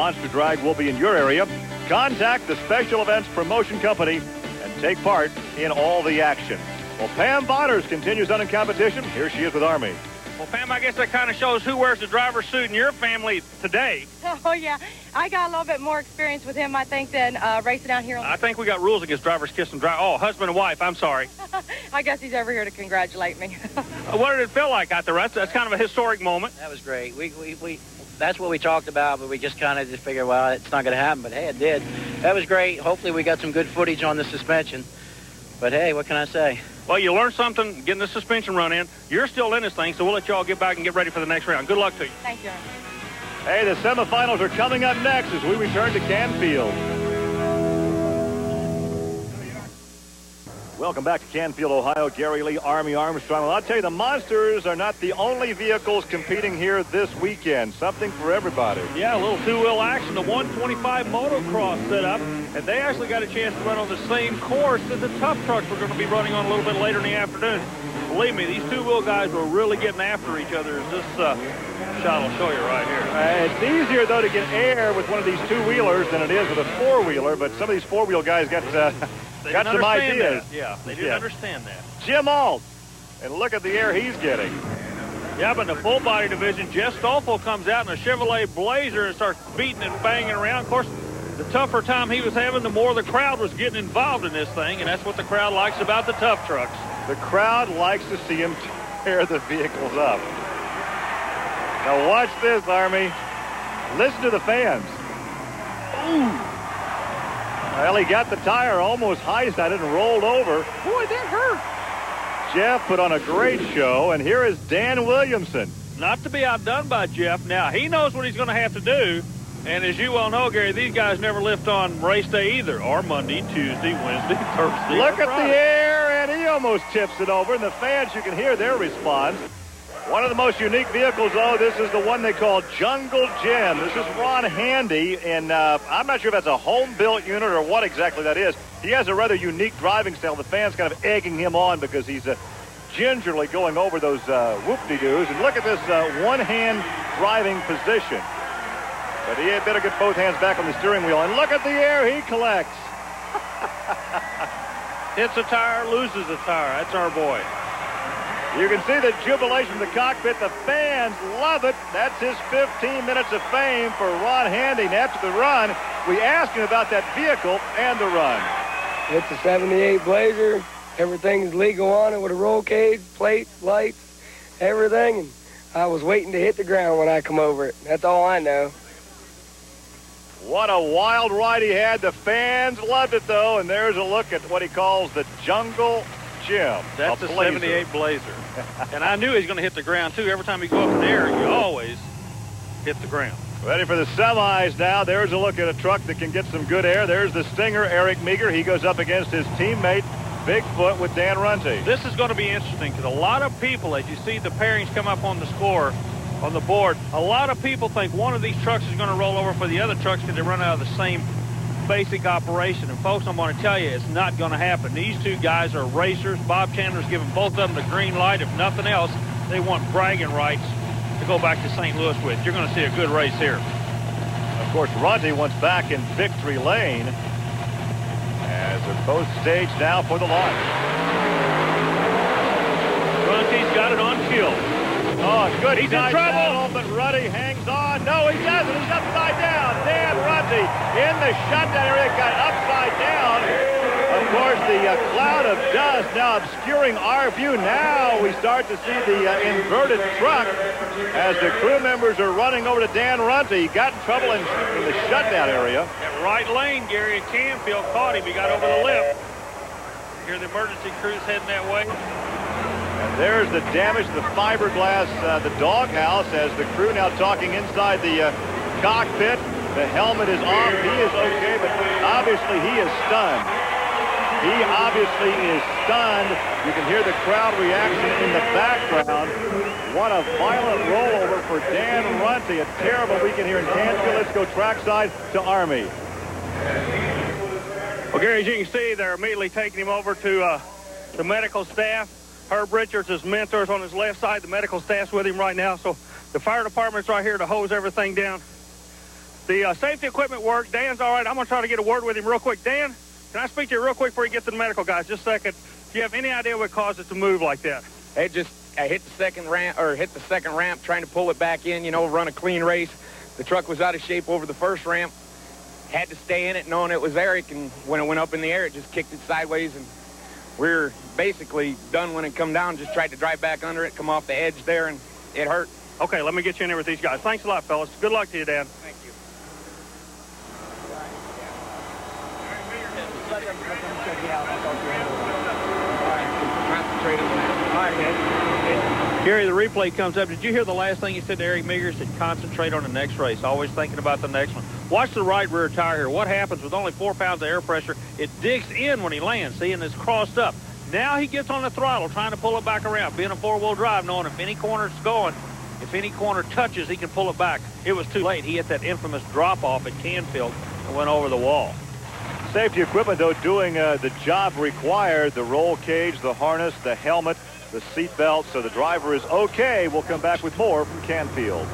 Monster Drag will be in your area. Contact the Special Events Promotion Company and take part in all the action. Well, Pam Bonners continues on in competition. Here she is with Army. Well, Pam, I guess that kind of shows who wears the driver's suit in your family today. Oh, yeah. I got a little bit more experience with him, I think, than racing out here. I think we got rules against drivers kissing Oh, husband and wife. I'm sorry. I guess he's over here to congratulate me. What did it feel like out there? That's kind of a historic moment. That was great. That's what we talked about, but we just kind of just figured, well, it's not going to happen. But, hey, it did. That was great. Hopefully we got some good footage on the suspension. But, hey, what can I say? Well, you learned something getting the suspension run in. You're still in this thing, so we'll let you all get back and get ready for the next round. Good luck to you. Thank you. Hey, the semifinals are coming up next as we return to Canfield. Welcome back to Canfield, Ohio. Gary Lee, Army Armstrong. Well, I'll tell you, the Monsters are not the only vehicles competing here this weekend. Something for everybody. Yeah, a little two-wheel action. The 125 motocross set up, and they actually got a chance to run on the same course that the tough trucks were going to be running on a little bit later in the afternoon. Believe me, these two-wheel guys were really getting after each other, as this shot will show you right here. It's easier, though, to get air with one of these two-wheelers than it is with a four-wheeler, but some of these four-wheel guys got some ideas. That. Yeah, they didn't understand that. Jim Alt, and look at the air he's getting. Yeah, but in the full-body division, Jeff Stoffel comes out in a Chevrolet Blazer and starts beating and banging around. Of course, the tougher time he was having, the more the crowd was getting involved in this thing, and that's what the crowd likes about the tough trucks. The crowd likes to see him tear the vehicles up. Now watch this, Army. Listen to the fans. Ooh. Well, he got the tire almost high-sided and rolled over. Boy, that hurt. Jeff put on a great show, and here is Dan Williamson. Not to be outdone by Jeff. Now, he knows what he's going to have to do. And as you well know, Gary, these guys never lift on race day either, or Monday, Tuesday, Wednesday, Thursday. Look at the air, and he almost tips it over. And the fans, you can hear their response. One of the most unique vehicles, though, this is the one they call Jungle Jim. This is Ron Handy, and I'm not sure if that's a home-built unit or what exactly that is. He has a rather unique driving style. The fans kind of egging him on because he's gingerly going over those whoop-de-doos. And look at this one-hand driving position. But he had better get both hands back on the steering wheel. And look at the air he collects. Hits a tire, loses a tire. That's our boy. You can see the jubilation in the cockpit. The fans love it. That's his 15 minutes of fame for Ron Handy. And after the run, we asked him about that vehicle and the run. It's a 78 Blazer. Everything's legal on it with a roll cage, plates, lights, everything. And I was waiting to hit the ground when I come over it. That's all I know. What a wild ride he had. The fans loved it, though. And there's a look at what he calls the Jungle Jim. That's a 78 Blazer. And I knew he was going to hit the ground, too. Every time you go up in the air, you always hit the ground. Ready for the semis now. There's a look at a truck that can get some good air. There's the Stinger, Eric Meager. He goes up against his teammate, Bigfoot, with Dan Runte. This is going to be interesting because a lot of people, as you see the pairings come up on the score, on the board, a lot of people think one of these trucks is going to roll over for the other trucks because they run out of the same basic operation. And folks, I'm going to tell you, it's not going to happen. These two guys are racers. Bob Chandler's giving both of them the green light. If nothing else, they want bragging rights to go back to St. Louis with. You're going to see a good race here. Of course, Runte wants back in victory lane as they're both staged now for the launch. Runte's got it on kill. Oh, good. He's in trouble. But Runte hangs on. No, he doesn't. He's upside down. Dan Runte in the shutdown area got upside down. Of course, the cloud of dust now obscuring our view. Now we start to see the inverted truck as the crew members are running over to Dan Runte. He got in trouble in the shutdown area. That right lane, Gary, at Canfield caught him. He got over the lip. Here the emergency crew's heading that way. And there's the damage to the fiberglass, the doghouse, as the crew now talking inside the cockpit. The helmet is off. He is okay, but obviously he is stunned. He obviously is stunned. You can hear the crowd reaction in the background. What a violent rollover for Dan Runte. A terrible weekend here in Canfield. Let's go trackside to Army. Well, Gary, as you can see, they're immediately taking him over to the medical staff. Herb Richards, his mentor, is on his left side. The medical staff's with him right now. So the fire department's right here to hose everything down. The safety equipment worked. Dan's all right. I'm going to try to get a word with him real quick. Dan, can I speak to you real quick before you get to the medical guys? Just a second. Do you have any idea what caused it to move like that? I hit the second ramp, trying to pull it back in, you know, run a clean race. The truck was out of shape over the first ramp. Had to stay in it knowing it was Eric, and when it went up in the air, it just kicked it sideways, and we were basically done when it come down. Just tried to drive back under it, come off the edge there, and it hurt. Okay, let me get you in there with these guys. Thanks a lot, fellas. Good luck to you, Dan. Thank you. Concentrate on that. All right, man. Gary, the replay comes up. Did you hear the last thing he said to Eric Meagher? He said, concentrate on the next race. Always thinking about the next one. Watch the right rear tire here. What happens with only 4 pounds of air pressure? It digs in when he lands, see, and it's crossed up. Now he gets on the throttle, trying to pull it back around. Being a four-wheel drive, knowing if any corner's going, if any corner touches, he can pull it back. It was too late. He hit that infamous drop-off at Canfield and went over the wall. Safety equipment, though, doing the job required. The roll cage, the harness, the helmet, the seat belt. So the driver is okay. We'll come back with more from Canfield.